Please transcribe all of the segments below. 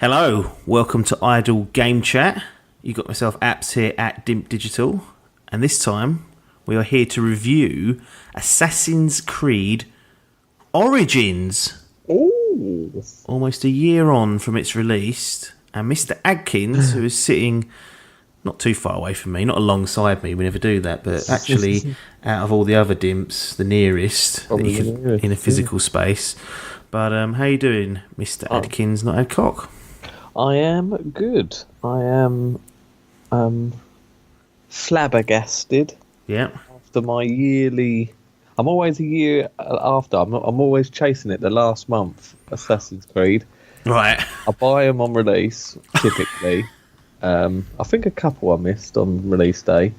Hello, welcome to Idle Game Chat. You got myself Apps here at Dimp Digital, and this time we are here to review Assassin's Creed Origins. Ooh. Almost a year on from its release, and Mr. Adkins, who is sitting not too far away from me, not alongside me, we never do that, but actually out of all the other Dimps, the nearest that you can, in a physical space. But how you doing, Mr. Adkins, not Adcock? I am good. I am flabbergasted. Yeah. After my yearly... I'm always a year after. I'm always chasing it the last month, Assassin's Creed. Right. I buy them on release, typically. I think a couple I missed on release day,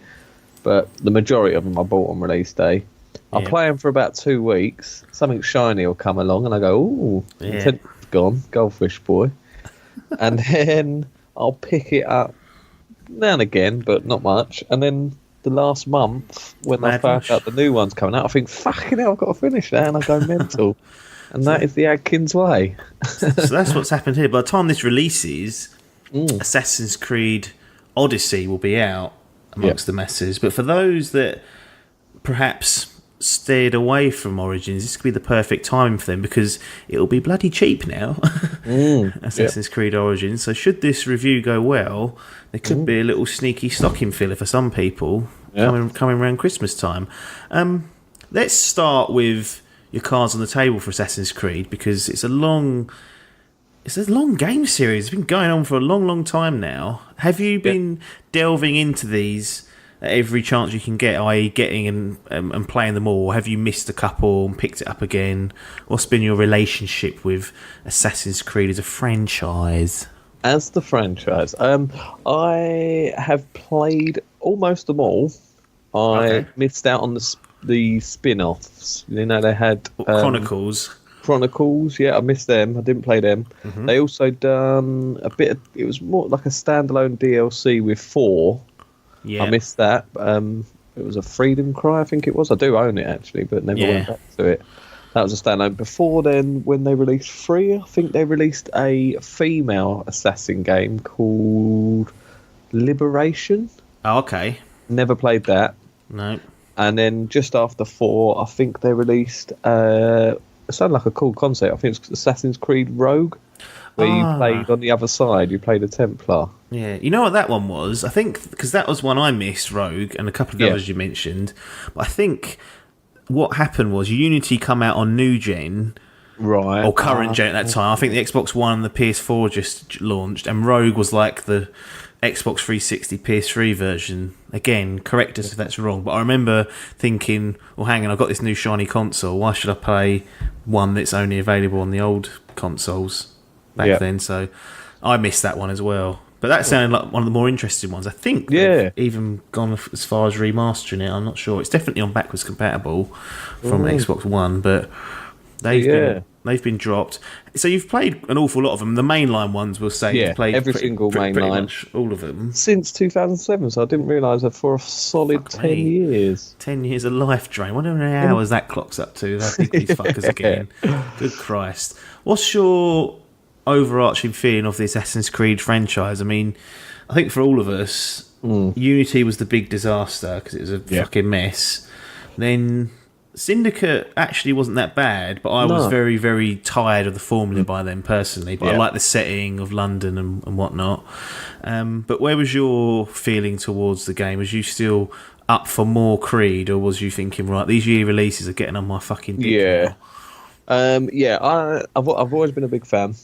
but the majority of them I bought on release day. I play them for about 2 weeks. Something shiny will come along, and I go, ooh, Content's gone, goldfish boy. And then I'll pick it up now and again, but not much. And then the last month, when I found out the new one's coming out, I think, fucking hell, I've got to finish that, and I go mental. And that is the Adkins way. So that's what's happened here. By the time this releases, Assassin's Creed Odyssey will be out amongst the masses. But for those that perhaps steered away from Origins, this could be the perfect time for them because it'll be bloody cheap now. Assassin's Creed Origins. So should this review go well, there could be a little sneaky stocking filler for some people coming around Christmas time. Let's start with your cards on the table for Assassin's Creed because it's a long game series. It's been going on for a long time now. Have you been delving into these at every chance you can get, i.e. getting and playing them all? Or have you missed a couple and picked it up again? What's been your relationship with Assassin's Creed as a franchise? As the franchise, I have played almost them all. I missed out on the spin-offs. You know, they had... Chronicles, I missed them. I didn't play them. They also done a bit of... It was more like a standalone DLC with 4. I missed that. It was a Freedom Cry, I think it was. I do own it, actually, but never went back to it. That was a standalone. Before then, when they released 3, I think they released a female assassin game called Liberation. Oh, okay. Never played that. No. And then just after 4, I think they released... it sounded like a cool concept. I think it's Assassin's Creed Rogue, where you played on the other side. You played a Templar. Yeah, you know what that one was? I think, because that was one I missed, Rogue, and a couple of the others you mentioned. But I think what happened was Unity come out on new gen, right, or current gen at that time. I think the Xbox One and the PS4 just launched, and Rogue was like the Xbox 360 PS3 version. Again, correct us if that's wrong, but I remember thinking, well, hang on, I've got this new shiny console. Why should I play one that's only available on the old consoles back then? So I missed that one as well. But that sounded like one of the more interesting ones. I think they've even gone as far as remastering it. I'm not sure. It's definitely on backwards compatible from Xbox One, but they've been dropped. So you've played an awful lot of them. The mainline ones, we'll say. You've played every single mainline. Pretty much all of them. Since 2007, so I didn't realise that for a solid 10 years. 10 years of life drain. I wonder how many hours that clocks up to. How big these fuckers are getting. Good Christ. What's your overarching feeling of the Assassin's Creed franchise? I mean, I think for all of us, Unity was the big disaster because it was a fucking mess. Then Syndicate actually wasn't that bad, but I was very, very tired of the formula by then personally. But I like the setting of London and whatnot. But where was your feeling towards the game? Was you still up for more Creed, or was you thinking, right, these year releases are getting on my fucking dick now? I've always been a big fan.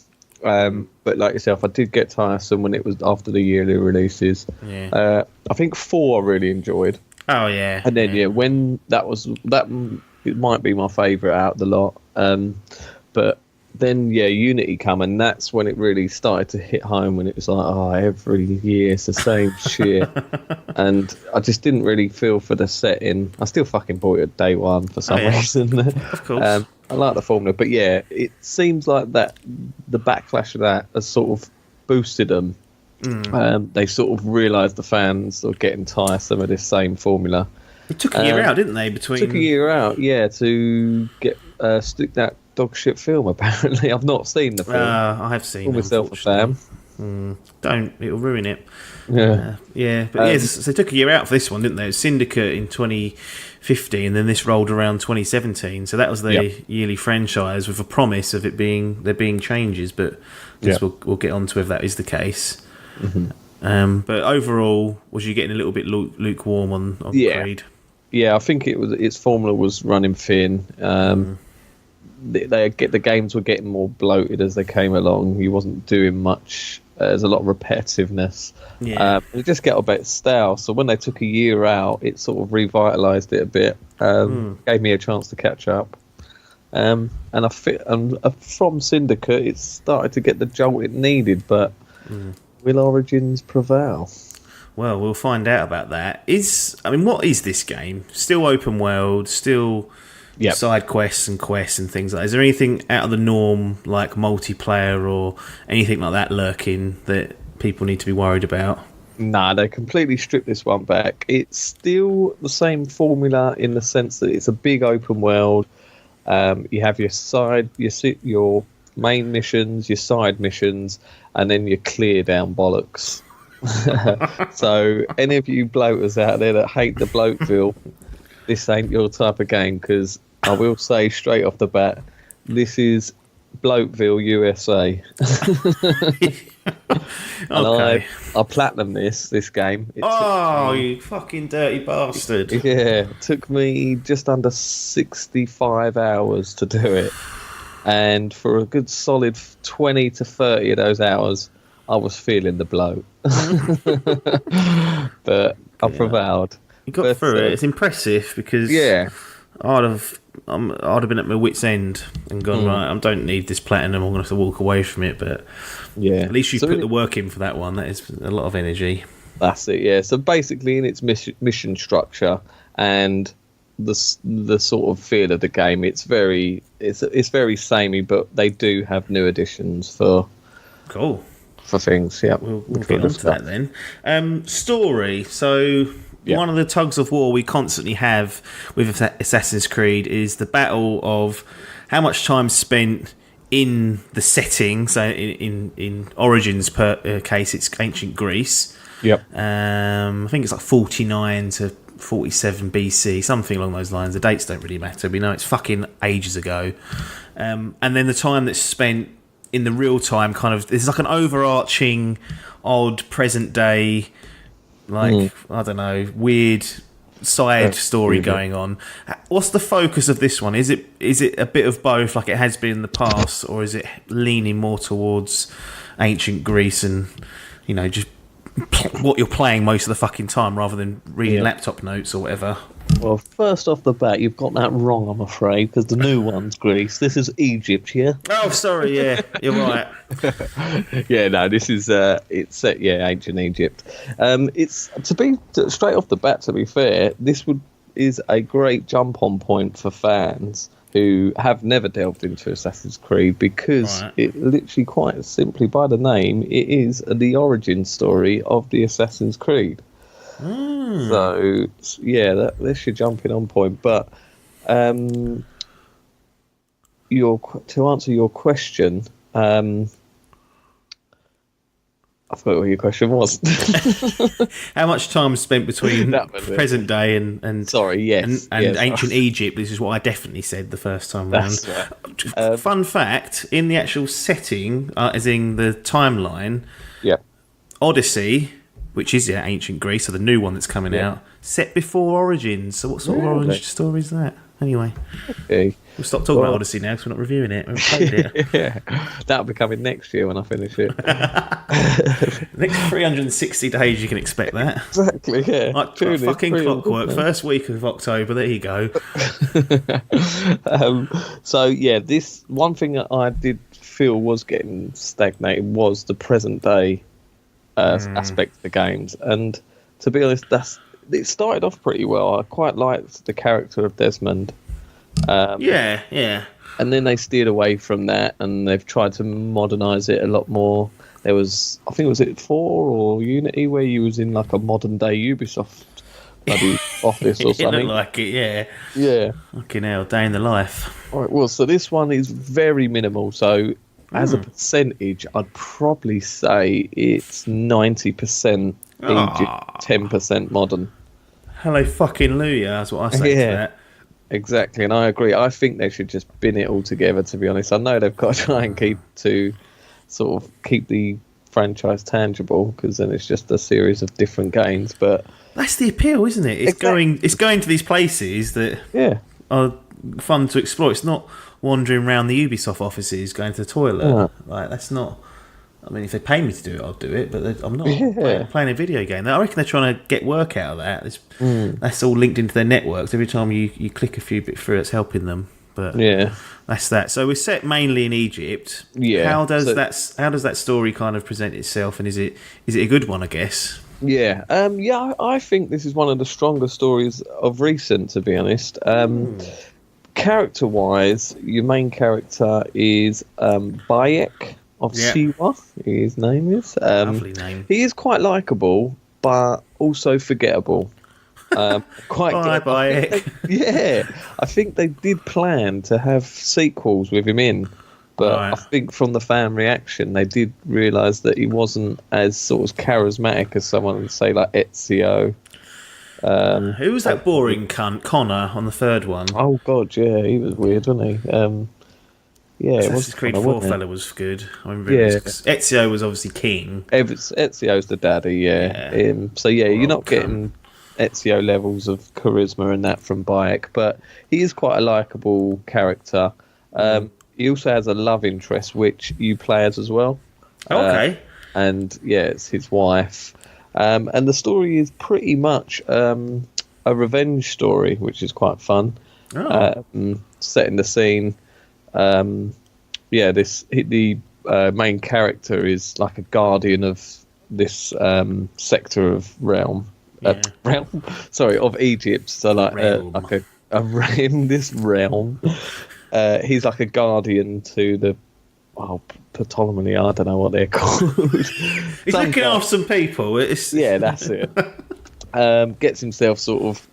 But like yourself, I did get tiresome when it was after the yearly releases. I think 4 I really enjoyed. Oh yeah, and then when that it might be my favourite out of the lot. But then Unity come, and that's when it really started to hit home. When it was like, every year it's the same shit, and I just didn't really feel for the setting. I still fucking bought it day one for some reason. Of course. I like the formula, but it seems like that the backlash of that has sort of boosted them. They sort of realised the fans are getting tiresome of this same formula. It took a year out, didn't they? Took a year out, to get stick that dog shit film. Apparently, I've not seen the film. I have seen. Call myself a fan. Don't, it'll ruin it. Yeah, but yes, so they took a year out for this one, didn't they? It was Syndicate in 2015, and then this rolled around 2017. So that was their yearly franchise with a promise of there being changes. But I guess we'll get on to if that is the case. But overall, was you getting a little bit lukewarm on Creed? Yeah, I think its formula was running thin. The games were getting more bloated as they came along. You wasn't doing much. There's a lot of repetitiveness. It just got a bit stale. So when they took a year out, it sort of revitalised it a bit. Gave me a chance to catch up. And from Syndicate, it started to get the jolt it needed. But will Origins prevail? Well, we'll find out about that. What is this game? Still open world, still side quests and things like that. Is there anything out of the norm, like multiplayer or anything like that lurking that people need to be worried about? Nah, they completely stripped this one back. It's still the same formula in the sense that it's a big open world. You have your main missions, your side missions, and then your clear down bollocks. So any of you bloaters out there that hate the bloatville, this ain't your type of game, because I will say straight off the bat, this is Bloatville USA. Okay. I platinum this game. You fucking dirty bastard. Yeah, it took me just under 65 hours to do it. And for a good solid 20 to 30 of those hours, I was feeling the bloat. But I prevailed. You got through it. It's impressive because I'd have been at my wit's end and gone, right, I don't need this platinum, I'm going to have to walk away from it. But at least you put the work in for that one. That is a lot of energy. That's it, yeah. So basically in its mission structure and the sort of feel of the game, it's very samey, but they do have new additions for things. Yeah, we'll get on to that then. Story. So one of the tugs of war we constantly have with Assassin's Creed is the battle of how much time spent in the setting. So in Origins case, it's ancient Greece. Yep. I think it's like 49 to 47 BC, something along those lines. The dates don't really matter. We know it's fucking ages ago. And then the time that's spent in the real time, kind of, there's like an overarching odd present day, like I don't know, weird side story going on. What's the focus of this one? Is it a bit of both, like it has been in the past, or is it leaning more towards ancient Greece and just what you're playing most of the fucking time rather than reading laptop notes or whatever? Well, first off the bat, you've got that wrong, I'm afraid, because the new one's Greece. This is Egypt, yeah? Oh, sorry, yeah, you're right. This is it's set, ancient Egypt. It's to be straight off the bat. To be fair, this is a great jump-on point for fans who have never delved into Assassin's Creed, because it literally, quite simply by the name, it is the origin story of the Assassin's Creed. So that's your jumping on point. But to answer your question, I forgot what your question was. How much time spent between present day and ancient Egypt? This is what I definitely said the first time round. Right. Fun fact: in the actual setting, as in the timeline, Odyssey, which is ancient Greece, so the new one that's coming out, set before Origins. So what sort of origin story is that? Anyway, we'll stop talking about Odyssey now because we're not reviewing it. We've played it. That'll be coming next year when I finish it. Next 360 days, you can expect that. Exactly, yeah. Like fucking clockwork. First week of October, there you go. This one thing that I did feel was getting stagnated was the present day aspect of the games. And to be honest, it started off pretty well. I quite liked the character of Desmond. And then they steered away from that, and they've tried to modernise it a lot more. I think it was 4 or Unity, where you was in like a modern day Ubisoft bloody office or It something. looked like it, yeah. Yeah. Fucking hell, day in the life. All right, well, so this one is very minimal. So as a percentage, I'd probably say it's 90% Egypt, 10% modern. Hello fucking Luya, that's what I say to that. Exactly, and I agree. I think they should just bin it all together, to be honest. I know they've got to try and keep the franchise tangible, because then it's just a series of different games. But that's the appeal, isn't it? It's going to these places that are fun to explore. It's not wandering around the Ubisoft offices going to the toilet. Like, that's not. I mean, if they pay me to do it, I'll do it. But I'm not playing a video game. I reckon they're trying to get work out of that. That's all linked into their networks. Every time you click a few bits through, it's helping them. But that's that. So we're set mainly in Egypt. Yeah. How does that story kind of present itself? And is it a good one? I guess. Yeah. I think this is one of the stronger stories of recent, to be honest. Character-wise, your main character is Bayek of Siwa. His name is. Lovely name. He is quite likable, but also forgettable. Quite Bye, Bayek. Yeah, I think they did plan to have sequels with him in, but I think from the fan reaction, they did realise that he wasn't as sort of charismatic as someone, say, like Ezio. Who was that boring cunt? Connor on the third one. Oh god, yeah, he was weird, wasn't he? Assassin's Creed 4 fella was good. I remember Ezio was obviously king. Ezio's the daddy, you're not getting Ezio levels of charisma and that from Bayek, but he is quite a likeable character. He also has a love interest, which you play as well. Okay. It's his wife. And the story is pretty much a revenge story, which is quite fun. Setting the scene. The main character is like a guardian of this sector of of Egypt. So like a realm. This realm. He's like a guardian to the Ptolemy. I don't know what they're called. He's looking after some people. That's it. Gets himself sort of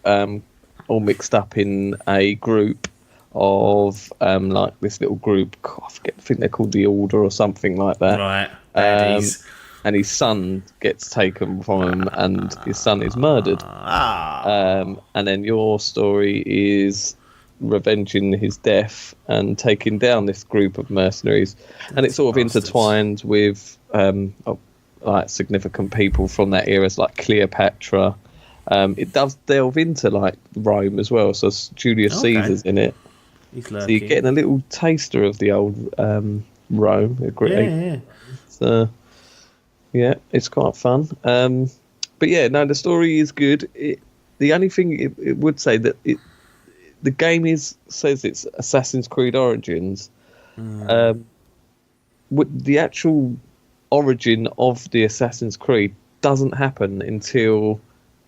all mixed up in a group of like this little group. I think they're called the Order or something like that. Right. And his son gets taken from him, and his son is murdered. And then your story is revenging his death and taking down this group of mercenaries. And it's sort of intertwined with like significant people from that era, like Cleopatra. It does delve into like Rome as well, so Julius Caesar's in it. So you're getting a little taster of the old Rome. So it's quite fun. But the story is good. The only thing it would say that the game says it's Assassin's Creed Origins. The actual origin of the Assassin's Creed doesn't happen until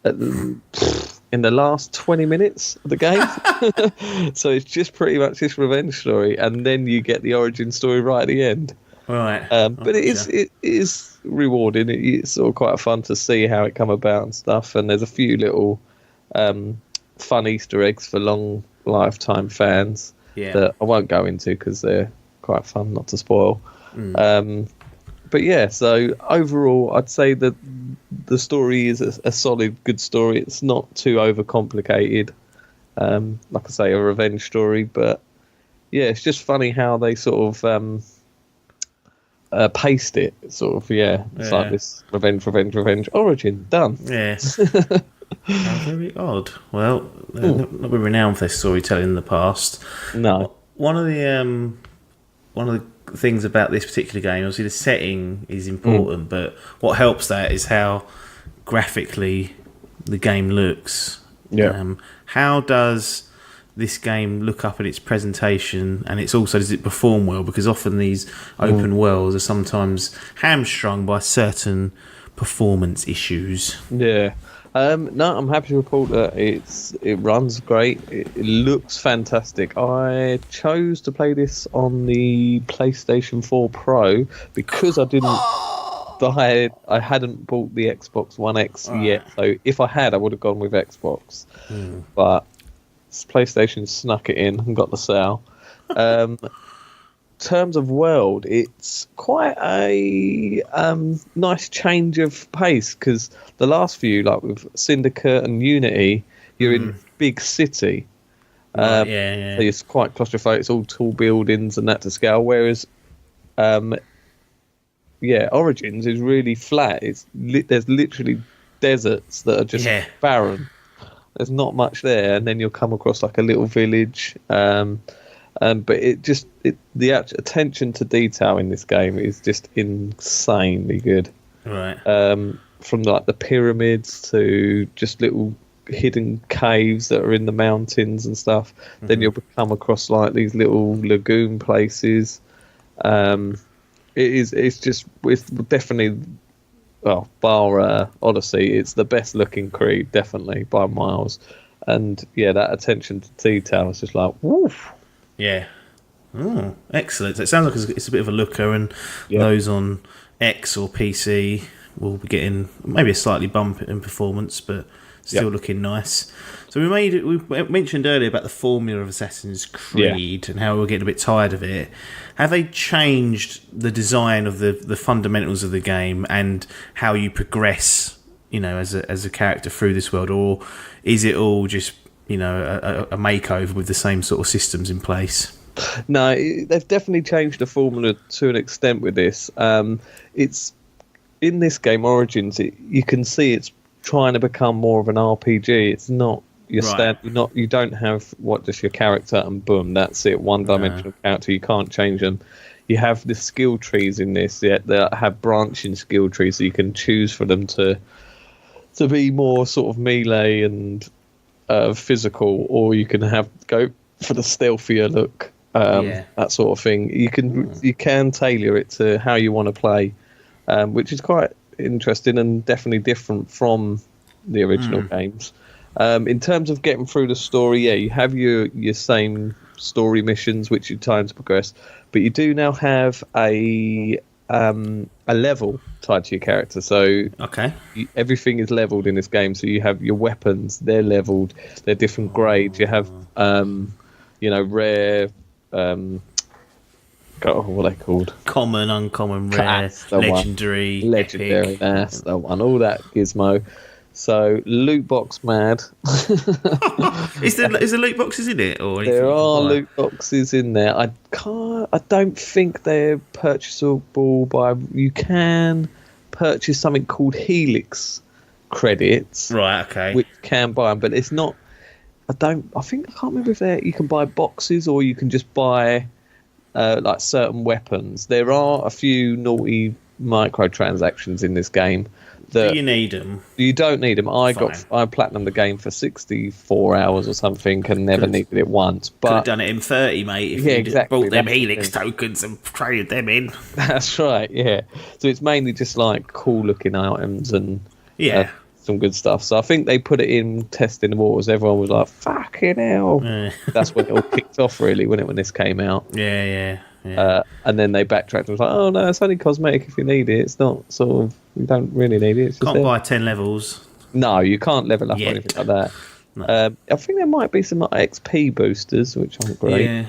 in the last 20 minutes of the game. So it's just pretty much this revenge story, and then you get the origin story right at the end. Right. But it is rewarding. It's sort of quite fun to see how it come about and stuff. And there's a few little fun Easter eggs for long lifetime fans that I won't go into because they're quite fun not to spoil. But so overall, I'd say that the story is a solid, good story. It's not too overcomplicated. Like I say, a revenge story, but it's just funny how they sort of paced it. Sort of, it's like this revenge, origin, done. Yeah. How very odd. Well, not been renowned for their storytelling in the past. No. One of the things about this particular game, obviously the setting is important, but what helps that is how graphically the game looks. How does this game look up at its presentation, and it's also, does it perform well? Because often these open worlds are sometimes hamstrung by certain performance issues. No, I'm happy to report that it runs great. It looks fantastic. I chose to play this on the PlayStation 4 Pro because I didn't. died. I hadn't bought the Xbox One X yet, so if I had, I would have gone with Xbox. But PlayStation snuck it in and got the sale. Terms of world, it's quite a nice change of pace, because the last few, like with Syndicate and Unity, you're in a big city. So it's quite claustrophobic. It's all tall buildings and that to scale. Whereas, Origins is really flat. There's literally deserts that are just barren. There's not much there, and then you'll come across like a little village. But the attention to detail in this game is just insanely good. Right. From like the pyramids to just little hidden caves that are in the mountains and stuff. Then you'll come across like these little lagoon places. It's definitely, well, bar Odyssey, it's the best looking Creed, definitely by miles. And that attention to detail is just like woof. Yeah. Oh, excellent. So it sounds like it's a bit of a looker, and those on X or PC will be getting maybe a slightly bump in performance, but still looking nice. So we mentioned earlier about the formula of Assassin's Creed and how we're getting a bit tired of it. Have they changed the design of the fundamentals of the game and how you progress, as a character through this world, or is it all just a makeover with the same sort of systems in place? No, they've definitely changed the formula to an extent with this. It's in this game, Origins. You can see it's trying to become more of an RPG. It's not your standard. You don't have just your character and boom, that's it. One-dimensional character. You can't change them. You have the skill trees in this that have branching skill trees, so you can choose for them to be more sort of melee and physical, or you can go for the stealthier look, that sort of thing. You can tailor it to how you want to play, which is quite interesting and definitely different from the original games. In terms of getting through the story, you have your same story missions which you time to progress, but you do now have a level tied to your character. So everything is leveled in this game. So you have your weapons; they're leveled. They're different grades. You have rare. What are they called? Common, uncommon, rare, legendary. Legendary. Epic. That's the one. All that gizmo. So loot box mad. Is there loot boxes in it, or there are loot boxes in there? I don't think they're purchasable by. You can purchase something called Helix credits, right? Okay, which can buy them, but it's not. I can't remember if you can buy boxes or you can just buy like certain weapons. There are a few naughty microtransactions in this game. Do you need them? You don't need them. I platinumed the game for 64 hours or something and never needed it once. But could have done it in 30, mate. If you bought them Helix tokens and traded them in. That's right. Yeah. So it's mainly just like cool looking items and some good stuff. So I think they put it in testing the waters. Everyone was like, "Fucking hell!" That's when it all kicked off, really, when this came out. Yeah. And then they backtracked and was like, "Oh no, it's only cosmetic if you need it. It's not sort of you don't really need it." It's just can't buy 10 levels. No, you can't level up or anything like that. No. I think there might be some XP boosters, which aren't great. Yeah.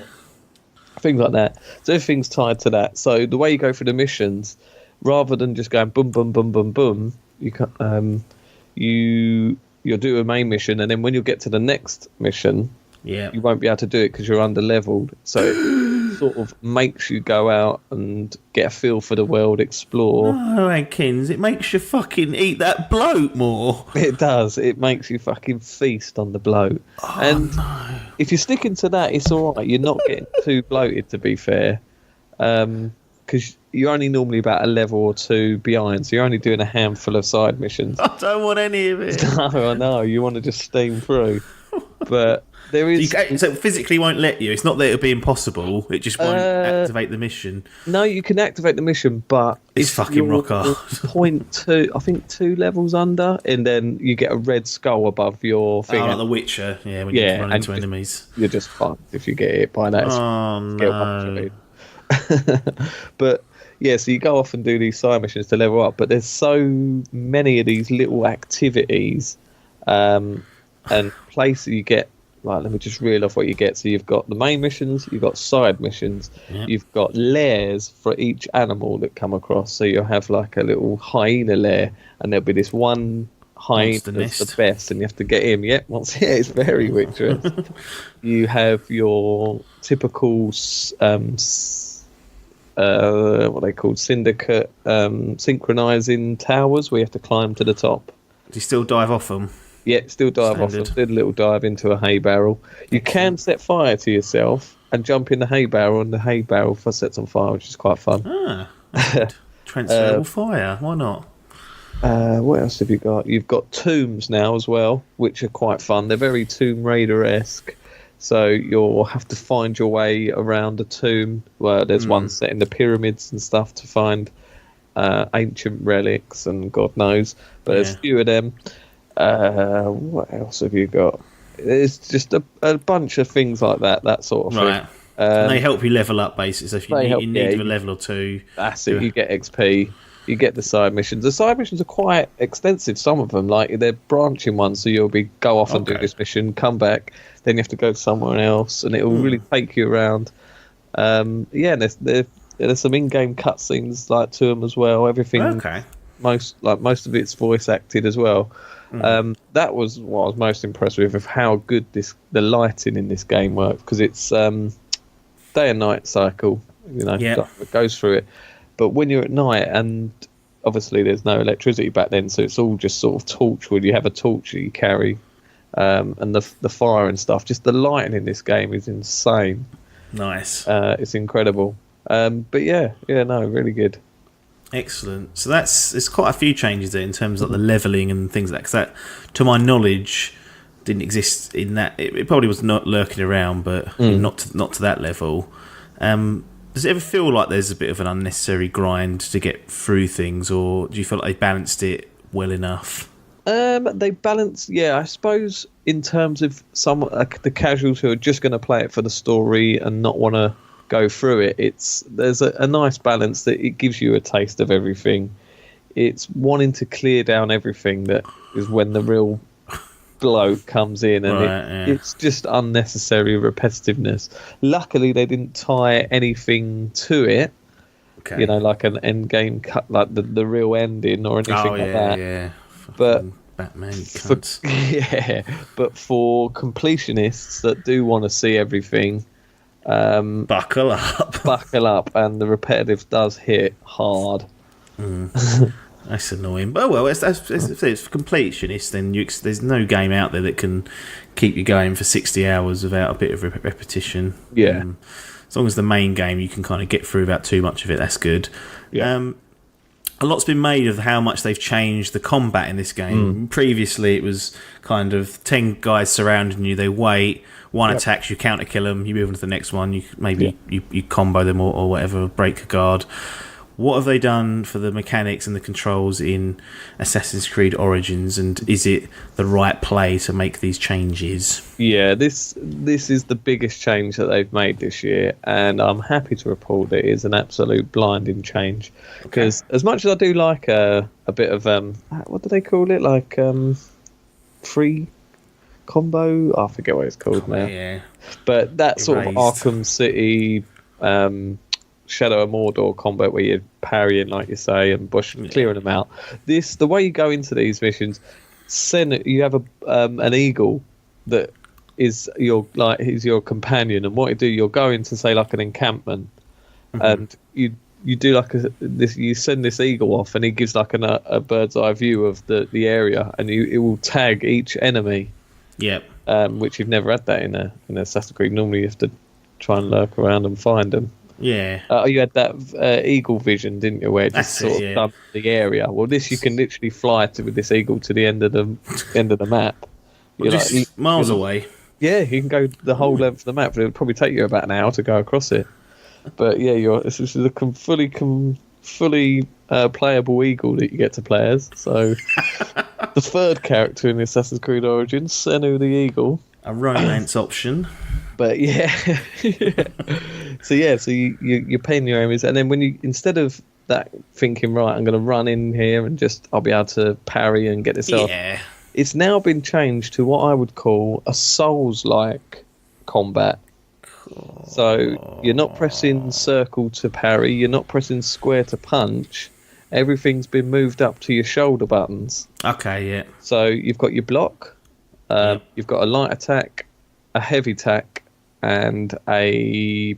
Things like that. So everything's tied to that. So the way you go through the missions, rather than just going boom, boom, boom, boom, boom, you'll do a main mission, and then when you get to the next mission, you won't be able to do it because you're under leveled. So it sort of makes you go out and get a feel for the world, explore. Oh, Adkins, it makes you fucking eat that bloat more. It does. It makes you fucking feast on the bloat. If you're sticking to that, it's all right. You're not getting too bloated, to be fair, because you're only normally about a level or two behind, so you're only doing a handful of side missions. I don't want any of it. No, I know. You want to just steam through. But there is... So physically won't let you. It's not that it'll be impossible. It just won't activate the mission. No, you can activate the mission, but... It's fucking rock hard. 2 levels under, and then you get a red skull above your thing. Oh, like The Witcher, when you run into enemies. You're just fucked if you get hit by that. Oh, no. But... Yeah, so you go off and do these side missions to level up, but there's so many of these little activities and places you get. Right, let me just reel off what you get. So you've got the main missions, you've got side missions, you've got lairs for each animal that come across. So you'll have like a little hyena lair, and there'll be this one hyena that's the best, and you have to get him. It's very witcherous. You have your typical what they call syndicate synchronizing towers where you have to climb to the top. Do you still dive off them? Yeah, still dive off them. Did a little dive into a hay barrel. You can set fire to yourself and jump in the hay barrel, and the hay barrel sets on fire, which is quite fun. Transferable fire, why not? What else have you got? You've got tombs now as well, which are quite fun. They're very Tomb Raider-esque. So you'll have to find your way around a tomb. Well, there's one set in the pyramids and stuff to find ancient relics and God knows. But there's a few of them. What else have you got? There's just a bunch of things like that sort of thing. And they help you level up, basically. So if you need a level or two... That's it. You get XP. You get the side missions. The side missions are quite extensive, some of them. Like, they're branching ones, so you'll go off and do this mission, come back, then you have to go somewhere else, and it will really take you around. And there's some in-game cutscenes like to them as well. Everything, most of it's voice acted as well. That was what I was most impressed with, of how good the lighting in this game works, because it's day and night cycle. It goes through it. But when you're at night, and obviously there's no electricity back then, so it's all just sort of torchwood. You have a torch that you carry, and the fire and stuff. Just the lighting in this game is insane. Nice. It's incredible. But really good. Excellent. So there's quite a few changes there in terms of the leveling and things like that. Because that, to my knowledge, didn't exist in that. It probably was not lurking around, but not to that level. Does it ever feel like there's a bit of an unnecessary grind to get through things, or do you feel like they balanced it well enough? They balance, I suppose, in terms of the casuals who are just going to play it for the story and not want to go through it. There's a nice balance that it gives you a taste of everything. It's wanting to clear down everything that is when the real bloke comes in, and it's just unnecessary repetitiveness. Luckily, they didn't tie anything to it. Like an end game cut, like the real ending or anything like that. Yeah. But Batman, but for completionists that do want to see everything, buckle up, and the repetitive does hit hard. That's annoying. But it's for completionists, then there's no game out there that can keep you going for 60 hours without a bit of repetition. As long as the main game you can kind of get through without too much of it, that's good. A lot's been made of how much they've changed the combat in this game. Previously, it was kind of 10 guys surrounding you. They wait. One attacks, you counter kill them. You move on to the next one. You combo them or whatever, break a guard. What have they done for the mechanics and the controls in Assassin's Creed Origins, and is it the right play to make these changes? Yeah, this is the biggest change that they've made this year, and I'm happy to report that it is an absolute blinding change. Because as much as I do like a bit of what do they call it, like free combo? I forget what it's called now. Yeah, but that sort of Arkham City. Shadow of Mordor combat where you're parrying, like you say, and clearing them out. The way you go into these missions, you have an eagle that is your companion, and what you do, you'll go into, say, like an encampment, and you do like you send this eagle off, and he gives like a bird's eye view of the area, and it will tag each enemy. Which you've never had that in Assassin's Creed. Normally you have to try and lurk around and find them. You had that eagle vision, didn't you, where it just done the area. Well, you can literally fly with this eagle to the end of the map. You're just miles away. Yeah, you can go the whole length of the map, but it'll probably take you about an hour to go across it. But this is a fully playable eagle that you get to play as. So the third character in Assassin's Creed Origins, Senu the Eagle. A romance option. But so you're paying your enemies, and then when you, instead of that thinking, right, I'm going to run in here and I'll be able to parry and get this off. Yeah. It's now been changed to what I would call a Souls-like combat. So you're not pressing circle to parry, you're not pressing square to punch. Everything's been moved up to your shoulder buttons. Okay, yeah. So you've got your block, you've got a light attack, a heavy attack, and a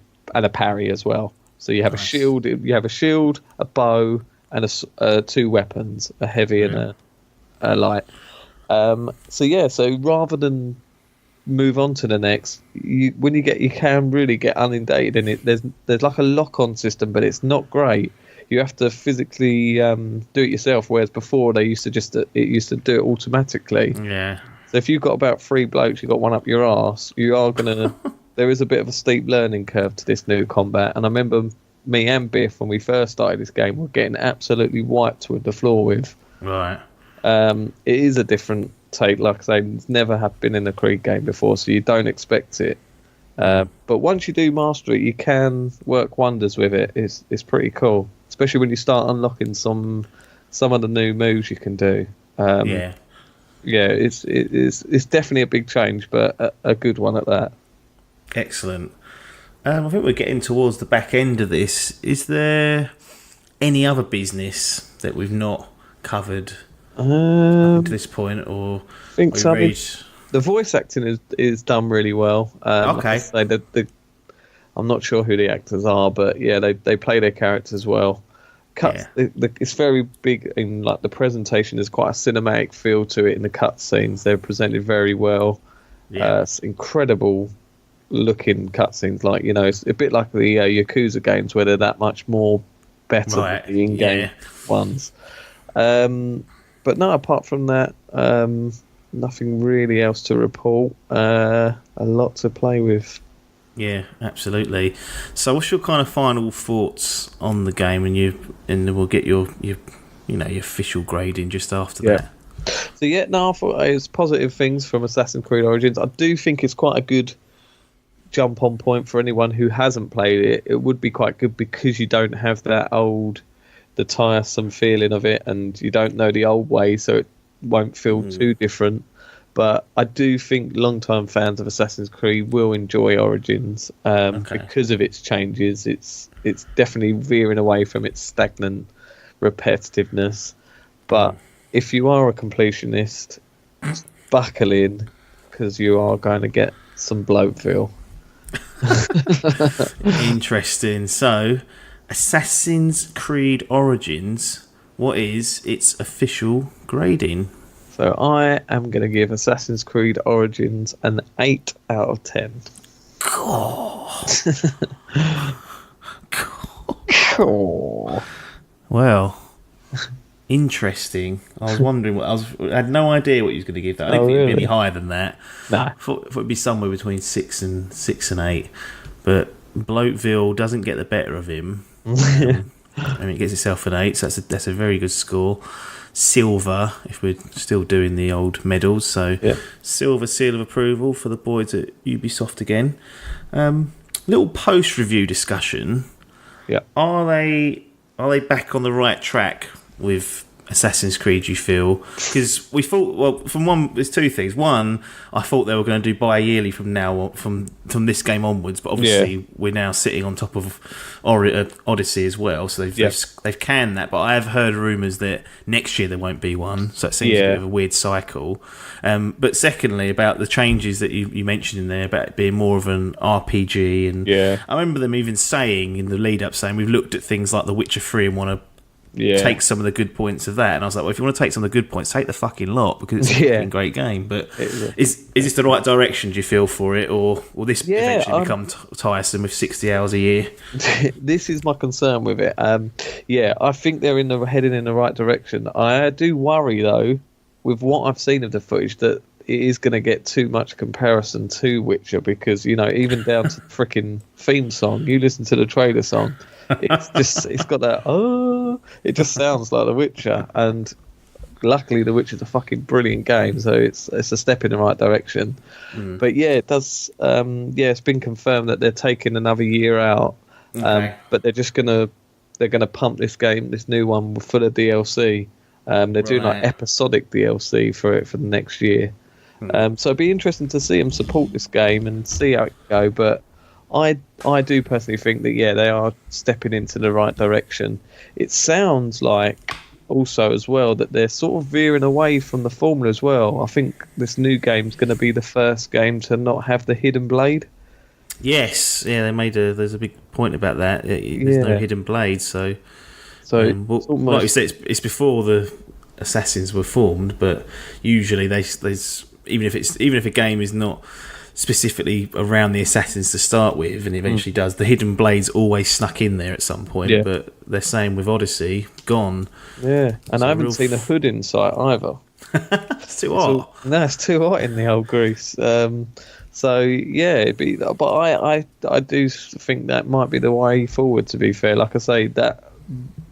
parry as well. So you have a shield, a bow, and two weapons, a heavy and a light. So rather than move on to the next, you can really get inundated in it. There's like a lock-on system, but it's not great. You have to physically do it yourself, whereas before it used to do it automatically. Yeah. So if you've got about 3 blokes, you've got one up your arse, you are gonna. There is a bit of a steep learning curve to this new combat, and I remember me and Biff when we first started this game were getting absolutely wiped with the floor with. Right. It is a different take, like I say, it's never have been in a Creed game before, so you don't expect it. But once you do master it, you can work wonders with it. It's pretty cool, especially when you start unlocking some of the new moves you can do. It's definitely a big change, but a good one at that. Excellent. I think we're getting towards the back end of this. Is there any other business that we've not covered up to this point, or I think so. The voice acting is done really well. Okay. Like I say, I'm not sure who the actors are, but yeah, they play their characters well. It's very big in like the presentation. There's quite a cinematic feel to it in the cutscenes. They're presented very well. Yeah. It's incredible looking cutscenes. Like, you know, it's a bit like the Yakuza games where they're that much more better than the in-game ones. But no, apart from that, nothing really else to report. A lot to play with. Yeah, absolutely. So, what's your kind of final thoughts on the game, and then we'll get your official grading just after that. So I thought it was positive things from Assassin's Creed Origins. I do think it's quite a good jump on point for anyone who hasn't played it. It would be quite good because you don't have the tiresome feeling of it, and you don't know the old way, so it won't feel too different. But I do think long-time fans of Assassin's Creed will enjoy Origins because of its changes. It's definitely veering away from its stagnant repetitiveness. But if you are a completionist, just buckle in, because you are going to get some bloatville. Interesting. So, Assassin's Creed Origins, what is its official grading? So I am going to give Assassin's Creed Origins an 8 out of 10. Well, interesting. I was wondering I had no idea what you was going to give that. I didn't think it'd be any higher than that. No. I thought it'd be somewhere between 6 and 8. But Bloatville doesn't get the better of him. It gets itself an 8, so that's a very good score. Silver, if we're still doing the old medals, so silver seal of approval for the boys at Ubisoft again. Little post review discussion. Yeah, are they back on the right track with Assassin's Creed, you feel? Because we thought, well, from one, there's two things. One, I thought they were going to do bi-yearly from now on, from this game onwards, but obviously we're now sitting on top of Odyssey as well, so they've canned that. But I have heard rumours that next year there won't be one, so it seems a bit of a weird cycle. But secondly, about the changes that you mentioned in there, about it being more of an RPG, and I remember them even saying in the lead up, saying we've looked at things like The Witcher 3 and want to take some of the good points of that. And I was like, well, if you want to take some of the good points, take the fucking lot, because it's a fucking great game. But is this the right direction, do you feel, for it, or will this eventually become tiresome with 60 hours a year? This is my concern with it. I think they're heading in the right direction. I do worry, though, with what I've seen of the footage, that it is going to get too much comparison to Witcher, because, you know, even down to the freaking theme song, you listen to the trailer song, it's got that, it just sounds like The Witcher. And luckily The Witcher's a fucking brilliant game, so it's a step in the right direction. But it does, it's been confirmed that they're taking another year out, but they're they're going to pump this new one full of DLC. They're doing like episodic DLC for it for the next year. So it'd be interesting to see them support this game and see how it go. But I do personally think that they are stepping into the right direction. It sounds like also as well that they're sort of veering away from the formula as well. I think this new game's going to be the first game to not have the hidden blade. Yes, they made there's a big point about that. There's no hidden blade, so like you said, it's before the assassins were formed, but usually there's even if a game is not specifically around the assassins to start with, and eventually does, the hidden blade's always snuck in there at some point. But they're saying with Odyssey, gone. Yeah, and I haven't seen a hood in sight either. It's too hot. It's too hot in the old Greece. So it'd be, but I do think that might be the way forward. To be fair, like I say, that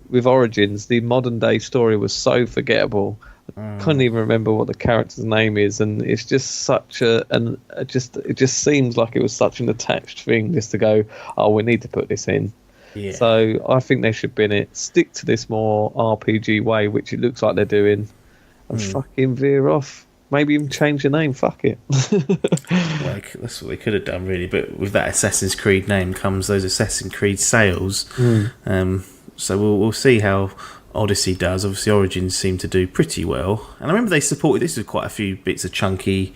with Origins, the modern day story was so forgettable. I couldn't even remember what the character's name is, and it's just such it just seems like it was such an attached thing just to go, oh, we need to put this in. Yeah. So I think they should bin it, stick to this more RPG way, which it looks like they're doing, and fucking veer off. Maybe even change the name. Fuck it. Like, that's what they could have done, really. But with that Assassin's Creed name comes those Assassin's Creed sales. So we'll see how Odyssey does. Obviously, Origins seem to do pretty well. And I remember they supported this with quite a few bits of chunky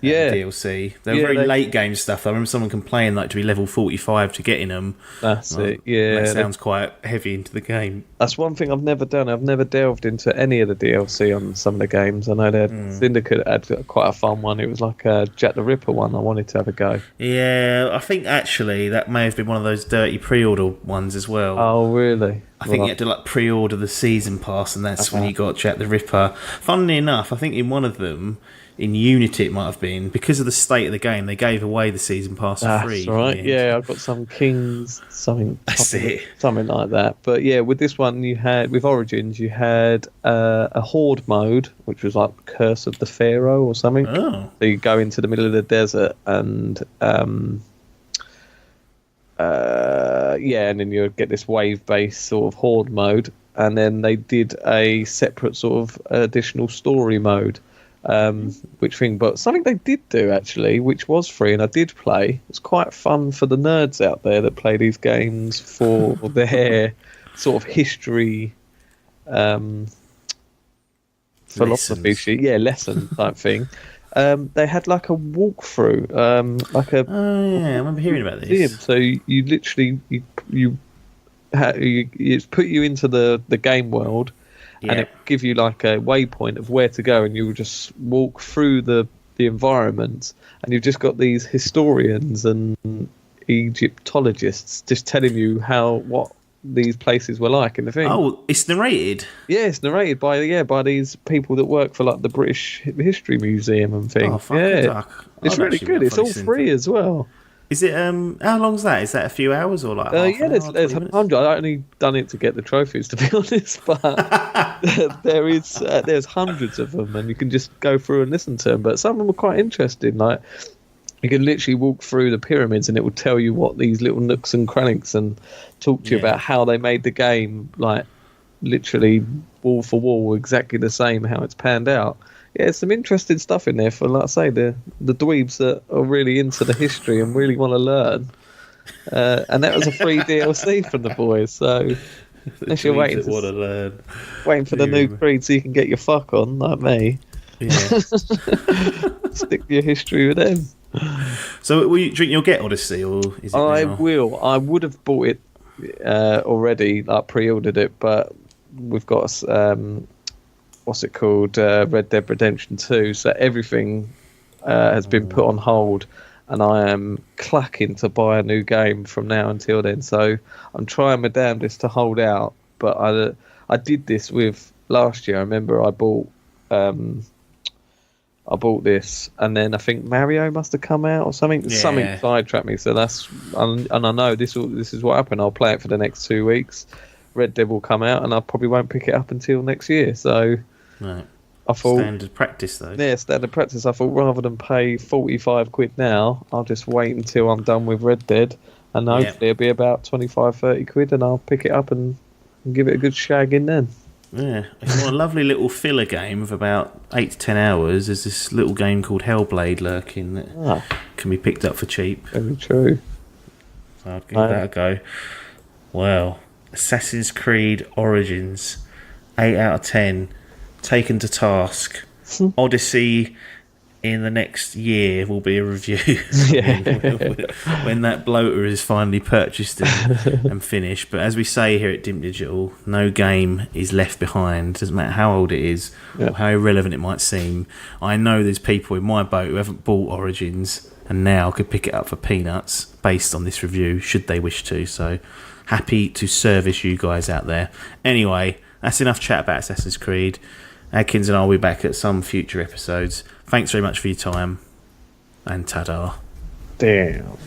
DLC. They were very late game stuff. I remember someone complaining like to be level 45 to get in them. That's it. Yeah, that sounds quite heavy into the game. That's one thing I've never done. I've never delved into any of the DLC on some of the games. I know that Syndicate had quite a fun one. It was like a Jack the Ripper one. I wanted to have a go. Yeah, I think actually that may have been one of those dirty pre-order ones as well. Oh, really? I think you had to pre-order the season pass, and that's when you got Jack the Ripper. Funnily enough, I think in one of them, in Unity it might have been, because of the state of the game, they gave away the season pass for free. That's right. Yeah, I've got some Kings, something like that. But with this one, with Origins, you had a Horde mode, which was like Curse of the Pharaoh or something. Oh. So you go into the middle of the desert and and then you get this wave-based sort of horde mode, and then they did a separate sort of additional story mode, but something they did do actually, which was free and I did play. It was quite fun for the nerds out there that play these games for their sort of history, philosophy sheet, lesson type thing. They had like a walkthrough, I remember hearing about this. So you literally it's put you into the game world, and it give you like a waypoint of where to go, and you will just walk through the environment, and you've just got these historians and Egyptologists just telling you what these places were like in the thing. Oh, it's narrated. Yeah, it's narrated by these people that work for like the British History Museum and things. Oh, it's really good. It's all free as well. Is it? How long's that? Is that a few hours or like? There's 100. I only done it to get the trophies, to be honest. But there's hundreds of them, and you can just go through and listen to them. But some of them are quite interesting. Like, you can literally walk through the pyramids, and it will tell you what these little nooks and crannies, and talk to you about how they made the game, like literally wall for wall, exactly the same how it's panned out. Yeah, some interesting stuff in there for, like I say, the dweebs that are really into the history and really want to learn. And that was a free DLC from the boys. So unless you're waiting for the new Creed so you can get your fuck on, like me, stick to your history with them. So will you think you'll get Odyssey, or is it? I will. I would have bought it already, like pre-ordered it, but we've got what's it called, Red Dead Redemption 2, so everything has been put on hold, and I am clacking to buy a new game from now until then, so I'm trying my damnedest to hold out. But I did this with last year. I remember I bought this, and then I think Mario must have come out or something. Something sidetracked me, so and I know this is what happened. I'll play it for the next 2 weeks. Red Dead will come out, and I probably won't pick it up until next year. So right. I thought standard practice, though. Yeah, standard practice. I thought rather than pay £45 now, I'll just wait until I'm done with Red Dead, and hopefully it'll be about £25-30, and I'll pick it up and and give it a good shagging then. Yeah, if you want a lovely little filler game of about 8 to 10 hours, there's this little game called Hellblade lurking that can be picked up for cheap. Very true. So I'd give that a go. Well, Assassin's Creed Origins, 8 out of 10, taken to task. Odyssey in the next year will be a review. When that bloater is finally purchased and finished. But as we say here at Dimp Digital, no game is left behind. Doesn't matter how old it is or how irrelevant it might seem. I know there's people in my boat who haven't bought Origins and now could pick it up for peanuts based on this review, should they wish to. So happy to service you guys out there. Anyway, that's enough chat about Assassin's Creed. Adkins and I will be back at some future episodes. Thanks very much for your time, and ta-da. Damn.